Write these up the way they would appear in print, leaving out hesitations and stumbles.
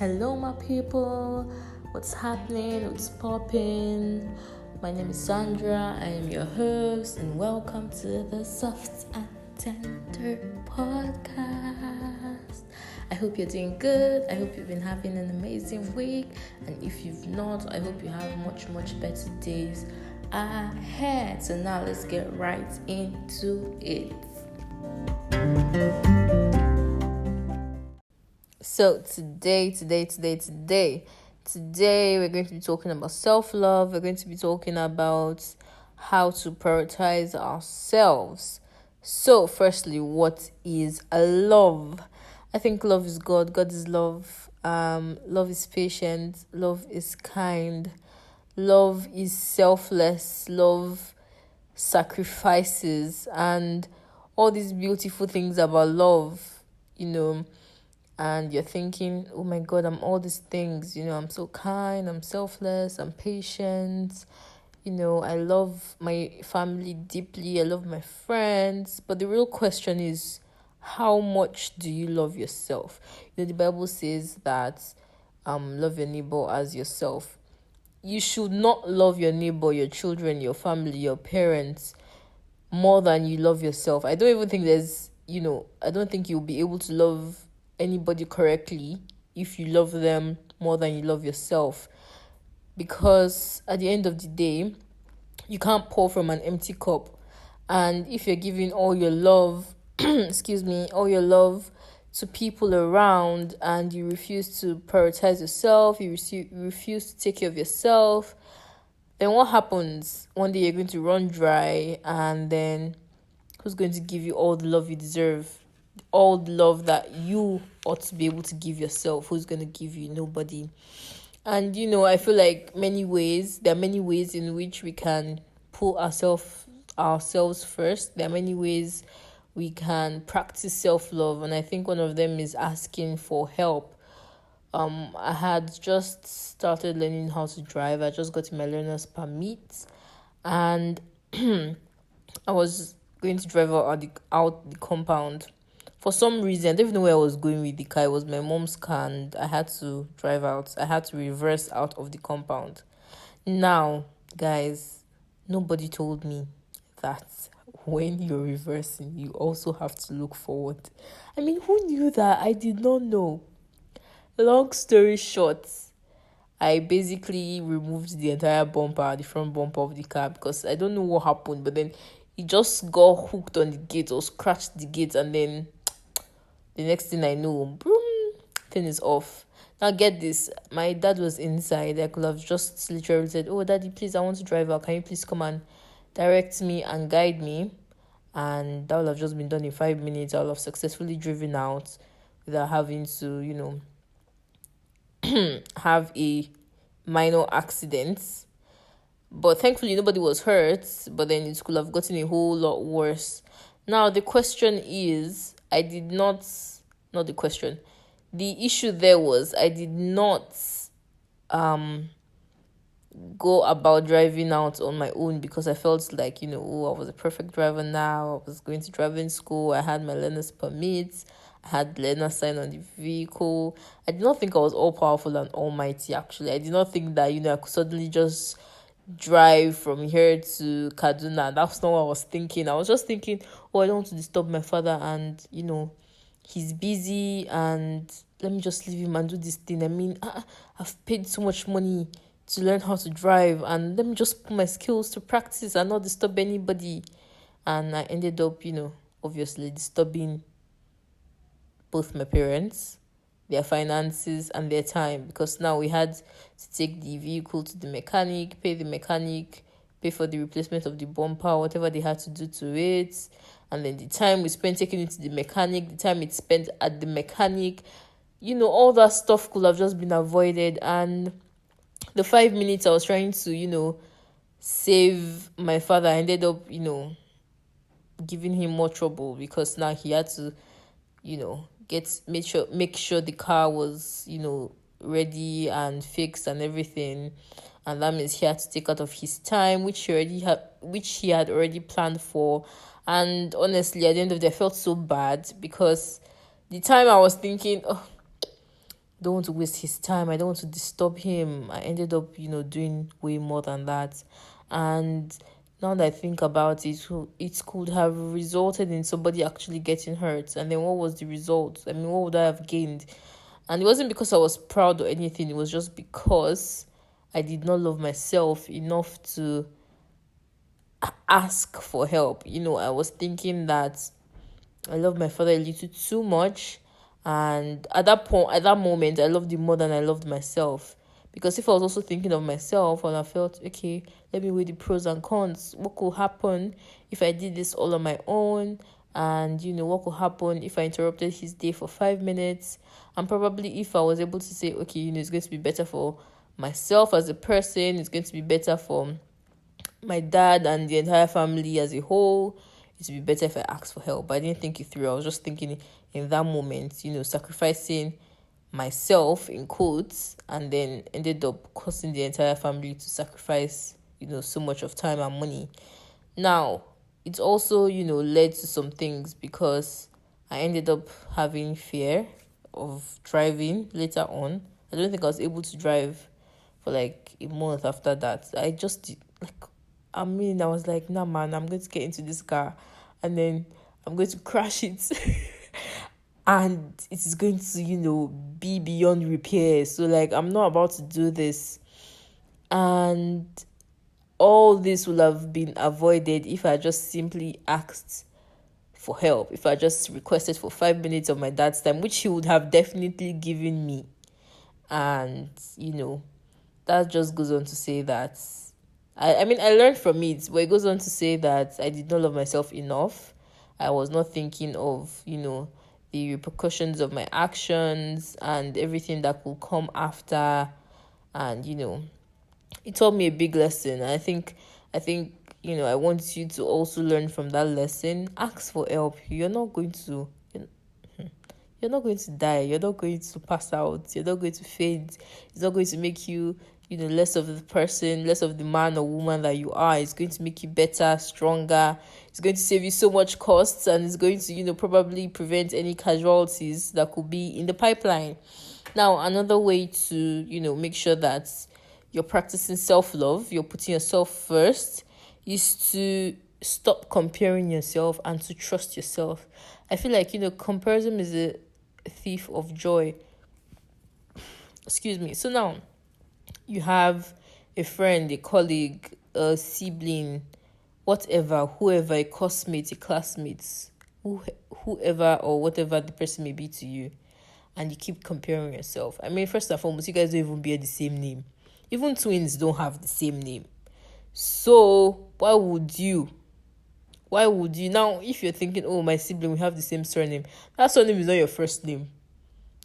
Hello, my people. What's happening? What's popping? My name is Sandra. I am your host, and welcome to the Soft and Tender podcast. I hope you're doing good. I hope you've been having an amazing week, and if you've not, I hope you have much better days ahead. So now let's get right into it. So today, we're going to be talking about self-love. We're going to be talking about how to prioritize ourselves. So firstly, what is a love? I think love is God. God is love. Love is patient. Love is kind. Love is selfless. Love sacrifices, and all these beautiful things about love, and you're thinking, oh my God, I'm all these things, I'm so kind, I'm selfless, I'm patient, I love my family deeply, I love my friends. But the real question is, how much do you love yourself? The Bible says that love your neighbor as yourself. You should not love your neighbor, your children, your family, your parents more than you love yourself. I don't even think I don't think you'll be able to love anybody correctly if you love them more than you love yourself, because at the end of the day, you can't pour from an empty cup. And if you're giving all your love all your love to people around, and you refuse to prioritize yourself, you refuse to take care of yourself, then what happens? One day you're going to run dry, and then who's going to give you all the love you deserve? All the love that you ought to be able to give yourself. Who's going to give you? Nobody. And I feel like there are many ways in which we can put ourselves first. There are many ways we can practice self-love, and I think one of them is asking for help. I had just started learning how to drive. I just got my learner's permit, and I was going to drive out the compound. For some reason, I don't even know where I was going with the car. It was my mom's car, and I had to drive out. I had to reverse out of the compound. Now, guys, nobody told me that when you're reversing, you also have to look forward. I mean, who knew that? I did not know. Long story short, I basically removed the entire bumper, the front bumper of the car, because I don't know what happened, but then it just got hooked on the gate or scratched the gate, and then the next thing I know, boom, thing is off. Now get this, my dad was inside. I could have just literally said, oh daddy, please, I want to drive out, can you please come and direct me and guide me? And that would have just been done in 5 minutes. I would have successfully driven out without having to have a minor accident. But thankfully nobody was hurt, but then it could have gotten a whole lot worse. Now the question is, the issue there was I did not go about driving out on my own, because I felt like, I was a perfect driver now. I was going to driving school. I had my learner's permit. I had learner sign on the vehicle. I did not think I was all powerful and almighty, actually. I did not think that, I could suddenly just drive from here to Kaduna. That's not what I was thinking. I was just thinking, I don't want to disturb my father, and, he's busy, and let me just leave him and do this thing. I mean, I've paid so much money to learn how to drive, and let me just put my skills to practice and not disturb anybody. And I ended up, obviously disturbing both my parents, their finances, and their time, because now we had to take the vehicle to the mechanic, pay the mechanic, pay for the replacement of the bumper, whatever they had to do to it. And then the time we spent taking it to the mechanic, the time it spent at the mechanic, all that stuff could have just been avoided. And the 5 minutes I was trying to, save my father, I ended up, giving him more trouble, because now he had to, make sure the car was, ready and fixed and everything. And that means he had to take out of his time, which he had already planned for. And honestly, at the end of the day, I felt so bad, because the time I was thinking, don't want to waste his time. I don't want to disturb him. I ended up, doing way more than that. And now that I think about it, it could have resulted in somebody actually getting hurt. And then what was the result? I mean, what would I have gained? And it wasn't because I was proud or anything. It was just because I did not love myself enough to ask for help. I was thinking that I love my father a little too much. And at that moment, I loved him more than I loved myself. Because if I was also thinking of myself, and I felt, okay, let me weigh the pros and cons. What could happen if I did this all on my own? And, what could happen if I interrupted his day for 5 minutes? And probably if I was able to say, okay, it's going to be better for myself as a person. It's going to be better for my dad and the entire family as a whole. It would be better if I asked for help. But I didn't think it through. I was just thinking in that moment, sacrificing myself in quotes, and then ended up causing the entire family to sacrifice, so much of time and money. Now, it's also, led to some things because I ended up having fear of driving later on. I don't think I was able to drive for like a month after that. I was like, nah, man, I'm going to get into this car and then I'm going to crash it. And it is going to, be beyond repair. So, like, I'm not about to do this. And all this would have been avoided if I just simply asked for help. If I just requested for 5 minutes of my dad's time, which he would have definitely given me. And, that just goes on to say that I learned from it, but it goes on to say that I did not love myself enough. I was not thinking of, the repercussions of my actions and everything that could come after. And, it taught me a big lesson. I think, I want you to also learn from that lesson. Ask for help. You're not going to die. You're not going to pass out. You're not going to faint. It's not going to make you, less of the person, less of the man or woman that you are. It's going to make you better, stronger. It's going to save you so much costs, and it's going to, probably prevent any casualties that could be in the pipeline. Now, another way to, make sure that you're practicing self-love, you're putting yourself first, is to stop comparing yourself and to trust yourself. I feel like, comparison is a thief of joy. Excuse me. So now, you have a friend, a colleague, a sibling, whatever, whoever, a classmate, whoever or whatever the person may be to you, and you keep comparing yourself. First and foremost, you guys don't even bear the same name. Even twins don't have the same name. So why would you? Now, if you're thinking, oh, my sibling, we have the same surname, that surname is not your first name.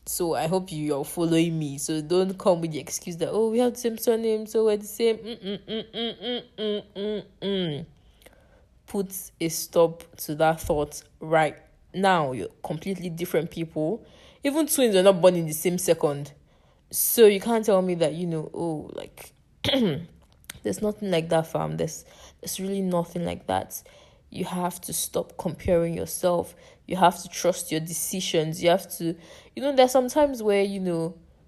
So I hope you're following me. So don't come with the excuse that, oh, we have the same surname, so we're the same. Put a stop to that thought right now. You're completely different people. Even twins are not born in the same second. So you can't tell me that, there's nothing like that, fam. There's really nothing like that. You have to stop comparing yourself. You have to trust your decisions. You have to, there's some times where,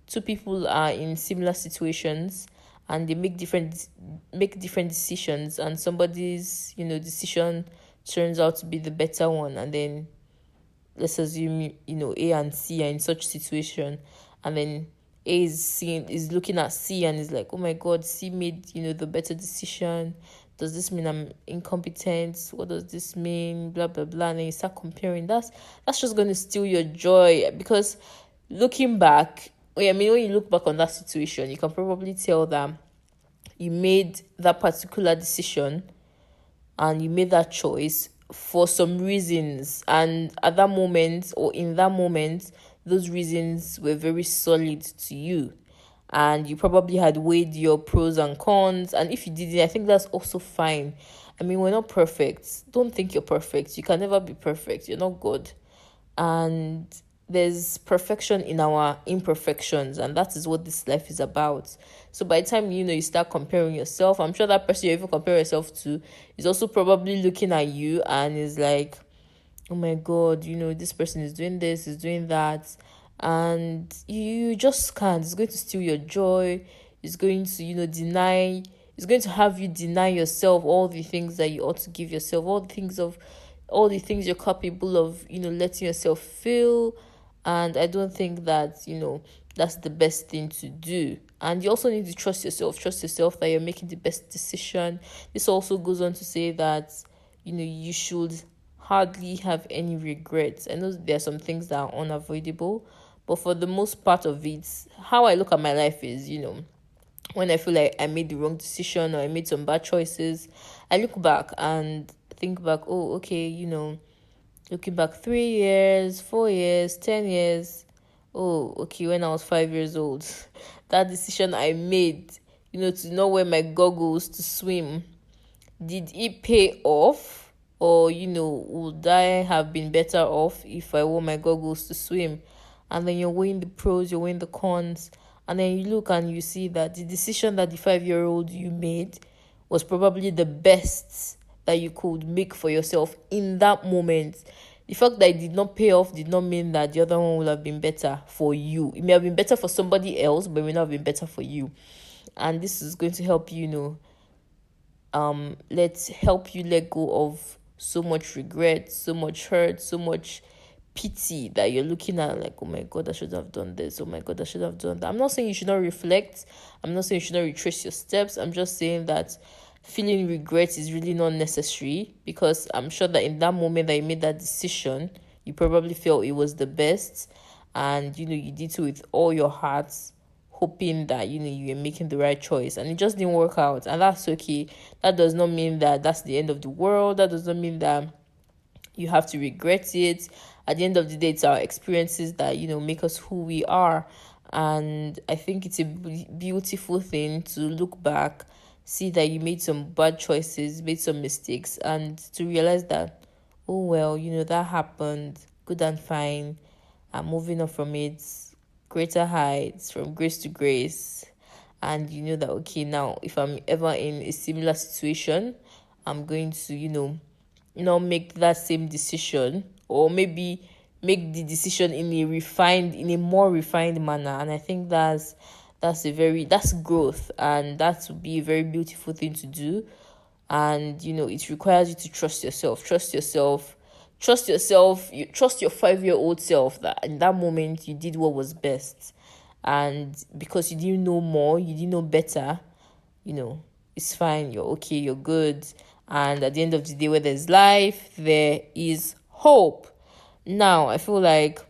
two people are in similar situations and they make different decisions, and somebody's, decision turns out to be the better one. And then let's assume, A and C are in such situation, and then A is looking at C and is like, oh my God, C made, the better decision. Does this mean I'm incompetent? What does this mean? Blah, blah, blah. And then you start comparing. That's just going to steal your joy, because looking back, when you look back on that situation, you can probably tell that you made that particular decision and you made that choice for some reasons. And at that moment, or in that moment, those reasons were very solid to you. And you probably had weighed your pros and cons. And if you didn't, I think that's also fine. We're not perfect. Don't think you're perfect. You can never be perfect. You're not God. And there's perfection in our imperfections. And that is what this life is about. So by the time, you start comparing yourself, I'm sure that person you even compare yourself to is also probably looking at you and is like, oh my God, this person is doing this, is doing that. and you just can't. It's going to steal your joy. It's going to, deny. It's going to have you deny yourself all the things that you ought to give yourself, all the things you're capable of, letting yourself feel. And I don't think that, that's the best thing to do. And you also need to trust yourself that you're making the best decision. This also goes on to say that, you should hardly have any regrets. I know there are some things that are unavoidable, but for the most part of it, how I look at my life is, when I feel like I made the wrong decision or I made some bad choices, I look back and think back, oh, okay, looking back 3 years, 4 years, 10 years. Oh, okay, when I was 5 years old, that decision I made, to not wear my goggles to swim, did it pay off? Or, would I have been better off if I wore my goggles to swim? And then you're weighing the pros, you're weighing the cons, and then you look and you see that the decision that the 5-year-old you made was probably the best that you could make for yourself in that moment. The fact that it did not pay off did not mean that the other one would have been better for you. It may have been better for somebody else, but it may not have been better for you. And this is going to help let's help you let go of so much regret, so much hurt, so much pity that you're looking at like, oh my god, I should have done this, oh my god, I should have done that. I'm not saying you should not reflect, I'm not saying you should not retrace your steps. I'm just saying that feeling regret is really not necessary, because I'm sure that in that moment that you made that decision, you probably felt it was the best, and you did so with all your heart, hoping that you were making the right choice, and it just didn't work out, and that's okay. That does not mean that that's the end of the world. That does not mean that you have to regret it. At the end of the day, it's our experiences that make us who we are. And I think it's a beautiful thing to look back, see that you made some bad choices, made some mistakes, and to realize that, oh well, that happened, good and fine, I'm moving on from it, greater heights, from grace to grace. And you know that, okay, now if I'm ever in a similar situation, I'm going to not make that same decision, or maybe make the decision in a more refined manner. And I think that's growth, and that would be a very beautiful thing to do. And it requires you to trust yourself, you trust your 5-year-old self that in that moment you did what was best. And because you didn't know more, you didn't know better, it's fine, you're okay, you're good. And at the end of the day, where there's life, there is hope. Now, I feel like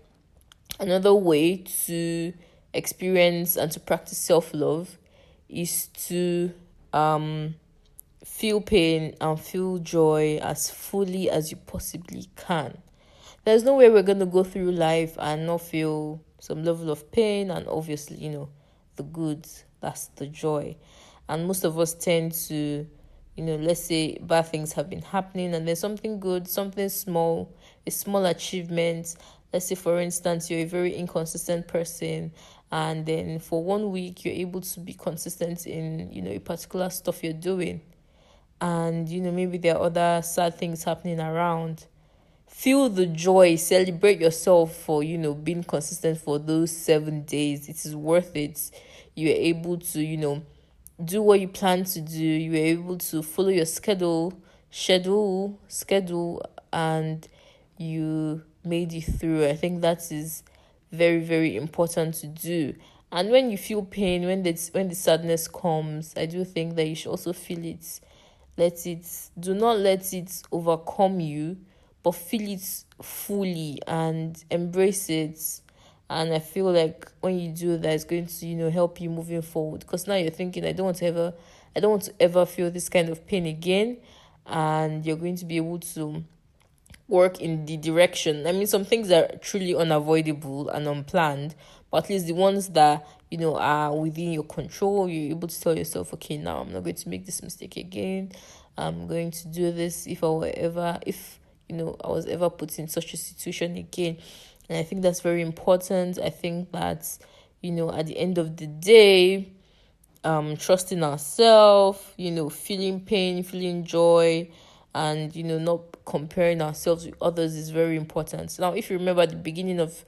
another way to experience and to practice self-love is to feel pain and feel joy as fully as you possibly can. There's no way we're going to go through life and not feel some level of pain, and obviously, the good, that's the joy. And most of us tend to, let's say bad things have been happening, and there's something good, something small, a small achievement. Let's say, for instance, you're a very inconsistent person, and then for 1 week, you're able to be consistent in, a particular stuff you're doing. And, maybe there are other sad things happening around. Feel the joy, celebrate yourself for, being consistent for those 7 days. It is worth it. You're able to, do what you plan to do. You were able to follow your schedule, and you made it through. I think that is very, very important to do. And when you feel pain, when the sadness comes, I do think that you should also feel it. Do not let it overcome you, but feel it fully and embrace it. And I feel like when you do that, it's going to, help you moving forward. Because now you're thinking, I don't want to ever feel this kind of pain again. And you're going to be able to work in the direction. I mean, some things are truly unavoidable and unplanned, but at least the ones that, are within your control, you're able to tell yourself, okay, now I'm not going to make this mistake again. I'm going to do this if I was ever put in such a situation again. And I think that's very important. I think that, at the end of the day, trusting ourselves, feeling pain, feeling joy, and, not comparing ourselves with others is very important. Now, if you remember at the beginning of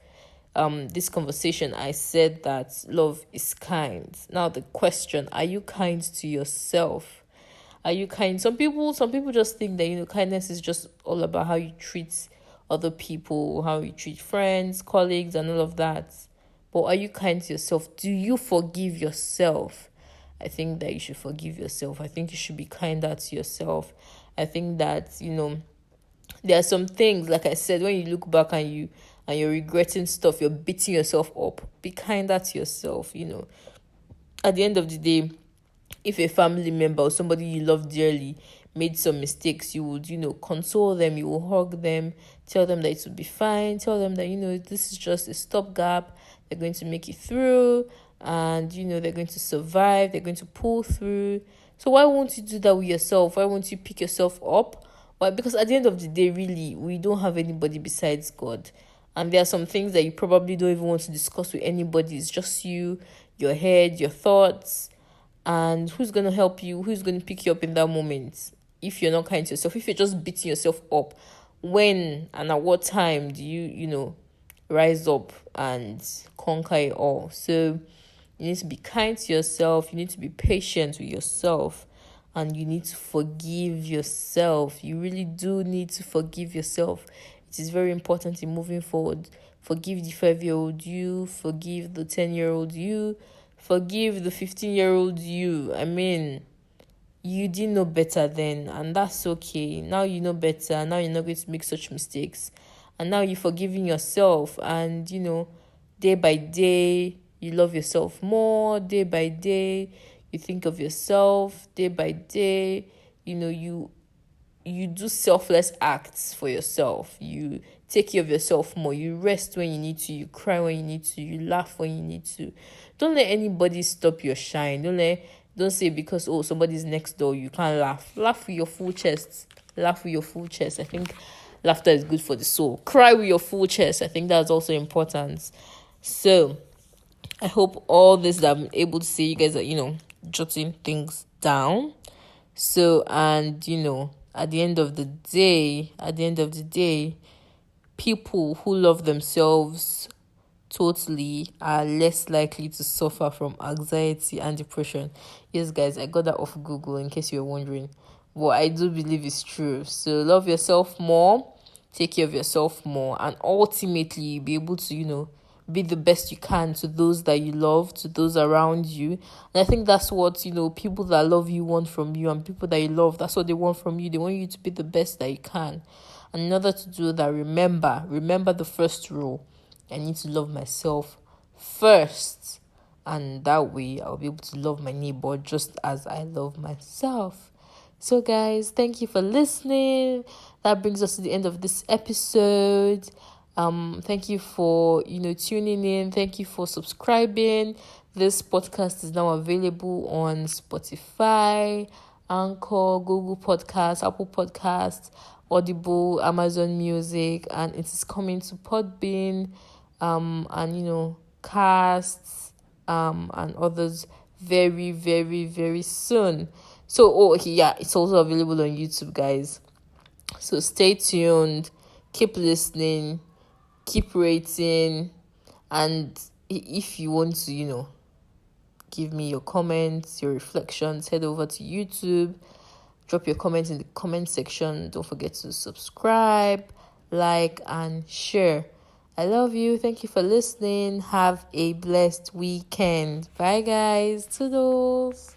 this conversation, I said that love is kind. Now the question, are you kind to yourself? Are you kind? Some people just think that, kindness is just all about how you treat other people, how you treat friends, colleagues, and all of that. But are you kind to yourself? Do you forgive yourself? I think that you should forgive yourself. I think you should be kinder to yourself. I think that, there are some things, like I said, when you look back and you're regretting stuff, you're beating yourself up. Be kinder to yourself. At the end of the day, if a family member or somebody you love dearly made some mistakes, you would, console them, you will hug them, tell them that it will be fine, tell them that, this is just a stopgap, they're going to make it through, and, they're going to survive, they're going to pull through. So why won't you do that with yourself? Why won't you pick yourself up? Why? Because at the end of the day, really, we don't have anybody besides God. And there are some things that you probably don't even want to discuss with anybody. It's just you, your head, your thoughts. And who's going to help you? Who's going to pick you up in that moment? If you're not kind to yourself, if you're just beating yourself up, when and at what time do you, rise up and conquer it all? So you need to be kind to yourself. You need to be patient with yourself. And you need to forgive yourself. You really do need to forgive yourself. It is very important in moving forward. Forgive the 5-year-old you. Forgive the 10-year-old you. Forgive the 15-year-old you. I mean, you didn't know better then, and that's okay. Now you know better. Now you're not going to make such mistakes. And now you're forgiving yourself. And, day by day, you love yourself more. Day by day, you think of yourself. Day by day, you do selfless acts for yourself. You take care of yourself more. You rest when you need to. You cry when you need to. You laugh when you need to. Don't let anybody stop your shine. Don't say because somebody's next door you can't laugh. Laugh with your full chest. Laugh with your full chest. I think laughter is good for the soul. Cry with your full chest. I think that's also important. So I hope all this that I'm able to say, you guys are jotting things down. So, and at the end of the day, people who love themselves totally are less likely to suffer from anxiety and depression. Yes, guys, I got that off Google in case you're wondering. But I do believe it's true. So love yourself more, take care of yourself more, and ultimately be able to, be the best you can to those that you love, to those around you. And I think that's what, people that love you want from you, and people that you love, that's what they want from you. They want you to be the best that you can. And in order to do that, remember the first rule. I need to love myself first. And that way, I'll be able to love my neighbor just as I love myself. So, guys, thank you for listening. That brings us to the end of this episode. Thank you for tuning in. Thank you for subscribing. This podcast is now available on Spotify, Anchor, Google Podcasts, Apple Podcasts, Audible, Amazon Music, and it is coming to Podbean, and Casts, and others very, very, very soon. So, it's also available on YouTube, guys. So stay tuned, keep listening, keep rating, and if you want to, give me your comments, your reflections, head over to YouTube, drop your comments in the comment section. Don't forget to subscribe, like, and share. I love you. Thank you for listening. Have a blessed weekend. Bye, guys. Toodles.